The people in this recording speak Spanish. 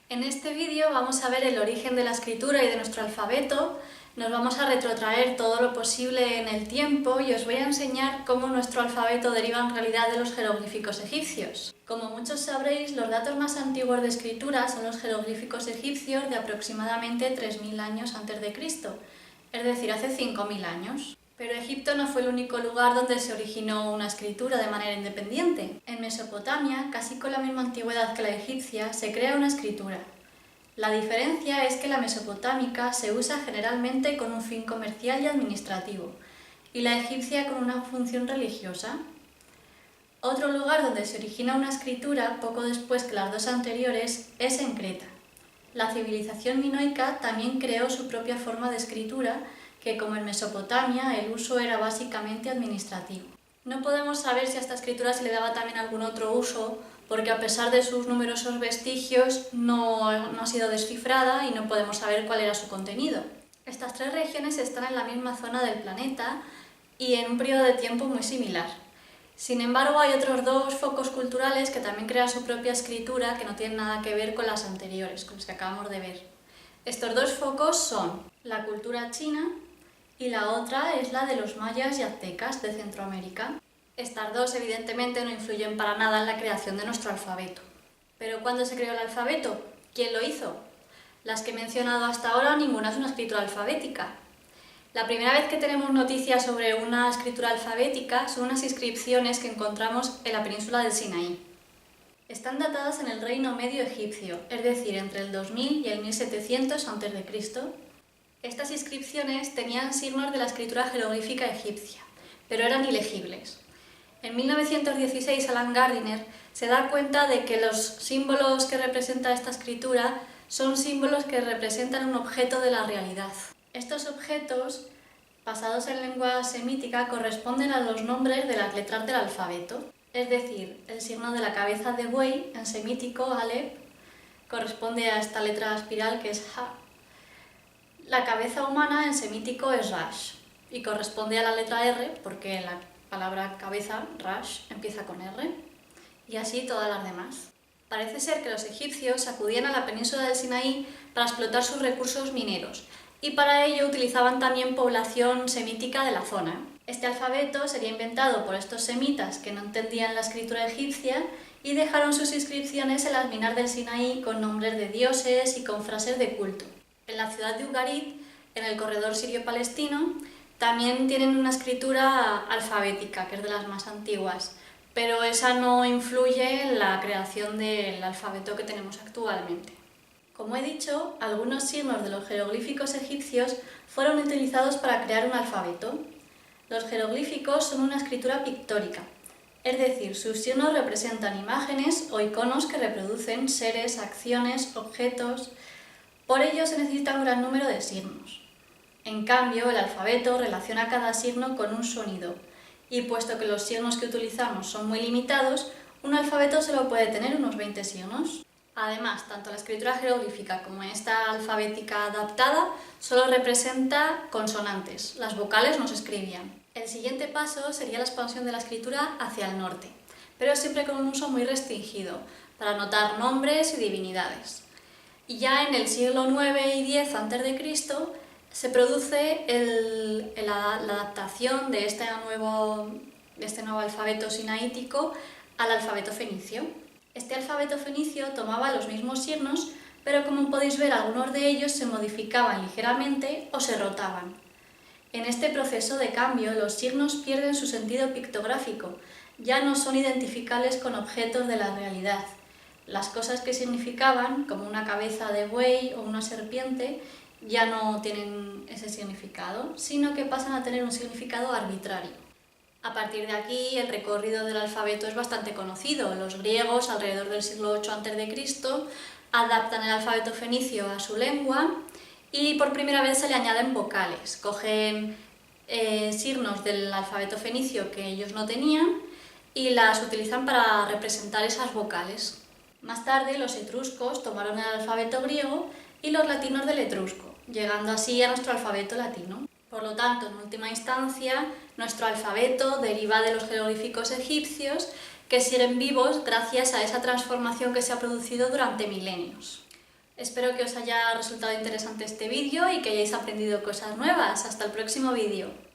En este vídeo vamos a ver el origen de la escritura y de nuestro alfabeto, nos vamos a retrotraer todo lo posible en el tiempo y os voy a enseñar cómo nuestro alfabeto deriva en realidad de los jeroglíficos egipcios. Como muchos sabréis, los datos más antiguos de escritura son los jeroglíficos egipcios de aproximadamente 3000 años antes de Cristo, es decir, hace 5000 años. Pero Egipto no fue el único lugar donde se originó una escritura de manera independiente. En Mesopotamia, casi con la misma antigüedad que la egipcia, se crea una escritura. La diferencia es que la mesopotámica se usa generalmente con un fin comercial y administrativo, y la egipcia con una función religiosa. Otro lugar donde se origina una escritura poco después que las dos anteriores es en Creta. La civilización minoica también creó su propia forma de escritura, que como en Mesopotamia el uso era básicamente administrativo. No podemos saber si a esta escritura se le daba también algún otro uso, porque a pesar de sus numerosos vestigios no ha sido descifrada y no podemos saber cuál era su contenido. Estas tres regiones están en la misma zona del planeta y en un periodo de tiempo muy similar. Sin embargo, hay otros dos focos culturales que también crean su propia escritura que no tienen nada que ver con las anteriores, con las que acabamos de ver. Estos dos focos son la cultura china y la otra es la de los mayas y aztecas de Centroamérica. Estas dos evidentemente no influyen para nada en la creación de nuestro alfabeto. ¿Pero cuándo se creó el alfabeto? ¿Quién lo hizo? Las que he mencionado hasta ahora, ninguna es una escritura alfabética. La primera vez que tenemos noticias sobre una escritura alfabética son unas inscripciones que encontramos en la península del Sinaí. Están datadas en el Reino Medio egipcio, es decir, entre el 2000 y el 1700 a.C. Estas inscripciones tenían signos de la escritura jeroglífica egipcia, pero eran ilegibles. En 1916 Alan Gardiner se da cuenta de que los símbolos que representa esta escritura son símbolos que representan un objeto de la realidad. Estos objetos, basados en lengua semítica, corresponden a los nombres de las letras del alfabeto, es decir, el signo de la cabeza de buey en semítico, Aleph, corresponde a esta letra espiral que es Ha. La cabeza humana en semítico es Rash y corresponde a la letra R porque la palabra cabeza, Rash, empieza con R, y así todas las demás. Parece ser que los egipcios acudían a la península del Sinaí para explotar sus recursos mineros y para ello utilizaban también población semítica de la zona. Este alfabeto sería inventado por estos semitas que no entendían la escritura egipcia y dejaron sus inscripciones en las minas del Sinaí con nombres de dioses y con frases de culto. En la ciudad de Ugarit, en el corredor sirio-palestino, también tienen una escritura alfabética, que es de las más antiguas, pero esa no influye en la creación del alfabeto que tenemos actualmente. Como he dicho, algunos signos de los jeroglíficos egipcios fueron utilizados para crear un alfabeto. Los jeroglíficos son una escritura pictórica, es decir, sus signos representan imágenes o iconos que reproducen seres, acciones, objetos. Por ello se necesita un gran número de signos. En cambio, el alfabeto relaciona cada signo con un sonido, y puesto que los signos que utilizamos son muy limitados, un alfabeto solo puede tener unos 20 signos. Además, tanto la escritura jeroglífica como esta alfabética adaptada solo representa consonantes, las vocales no se escribían. El siguiente paso sería la expansión de la escritura hacia el norte, pero siempre con un uso muy restringido, para anotar nombres y divinidades. Y ya en el siglo IX y X a.C. se produce la adaptación de este nuevo alfabeto sinaítico al alfabeto fenicio. Este alfabeto fenicio tomaba los mismos signos, pero como podéis ver, algunos de ellos se modificaban ligeramente o se rotaban. En este proceso de cambio, los signos pierden su sentido pictográfico, ya no son identificables con objetos de la realidad. Las cosas que significaban, como una cabeza de buey o una serpiente, ya no tienen ese significado, sino que pasan a tener un significado arbitrario. A partir de aquí, el recorrido del alfabeto es bastante conocido. Los griegos, alrededor del siglo VIII a.C., adaptan el alfabeto fenicio a su lengua y por primera vez se le añaden vocales. Cogen signos del alfabeto fenicio que ellos no tenían y las utilizan para representar esas vocales. Más tarde, los etruscos tomaron el alfabeto griego y los latinos del etrusco, llegando así a nuestro alfabeto latino. Por lo tanto, en última instancia, nuestro alfabeto deriva de los jeroglíficos egipcios que siguen vivos gracias a esa transformación que se ha producido durante milenios. Espero que os haya resultado interesante este vídeo y que hayáis aprendido cosas nuevas. Hasta el próximo vídeo.